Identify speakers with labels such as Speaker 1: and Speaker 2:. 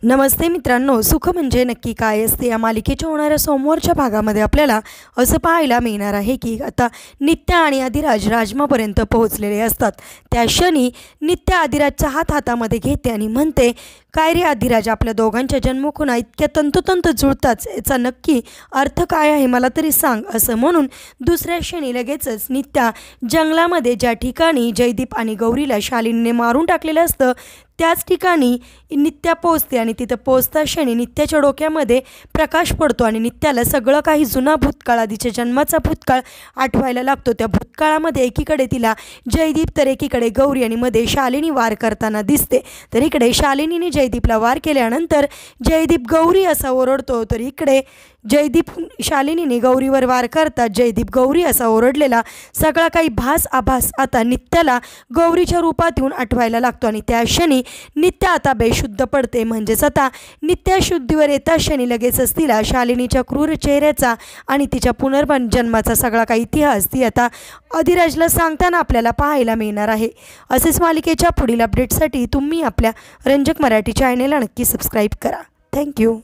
Speaker 1: नमस्ते मित्रांनो, सुख म्हणजे नक्की काय असते या मालिकेच्या होणाऱ्या सोमवारच्या भागामध्ये आपल्याला असं पाहायला मिळणार आहे की आता नित्या आणि अधिराज राजमापर्यंत पोहोचलेले असतात। त्या क्षणी नित्या अधिराजचा हात हातामध्ये घेते आणि म्हणते, काय रे अधिराज, आपल्या दोघांच्या जन्मखुणा इतक्या तंतोतंत जुळतात, याचा नक्की अर्थ काय आहे मला तरी सांग। असं म्हणून दुसऱ्या क्षणी लगेचच नित्या जंगलामध्ये ज्या ठिकाणी जयदीप आणि गौरीला शालिनीने मारून टाकलेलं असतं त्याच ठिकाणी नित्या पोहोचते आणि तिथं पोहोचता क्षणी नित्याच्या डोक्यामध्ये प्रकाश पडतो आणि नित्याला सगळं काही जुना भूतकाळ, आधीच्या जन्माचा भूतकाळ आठवायला लागतो। त्या भूतकाळामध्ये एकीकडे तिला जयदीप तर एकीकडे गौरी आणि मध्ये शालिनी वार करताना दिसते। तर इकडे शालिनीने जयदीपला वार केल्यानंतर जयदीप गौरी असा ओरडतो, तर इकडे जयदीप शालिनीने गौरीवर वार करतात जयदीप गौरी असा ओरडलेला सगळा काही आभास आता नित्याला गौरीच्या रूपात येऊन आठवायला लागतो आणि त्या क्षणी नित्या आता बेशुद्ध पडते। म्हणजेच आता नित्या शुद्धीवर येता क्षणी लगेचच तिला शालिनीच्या क्रूर चेहऱ्याचा आणि तिच्या पुनर्जन्माचा सगळा काही इतिहास ती आता अधिराजला सांगताना आपल्याला पाहायला मिळणार आहे। असेच मालिकेच्या पुढील अपडेटसाठी तुम्ही आपल्या रंजक मराठी चॅनेलला नक्की सबस्क्राईब करा। थँक्यू।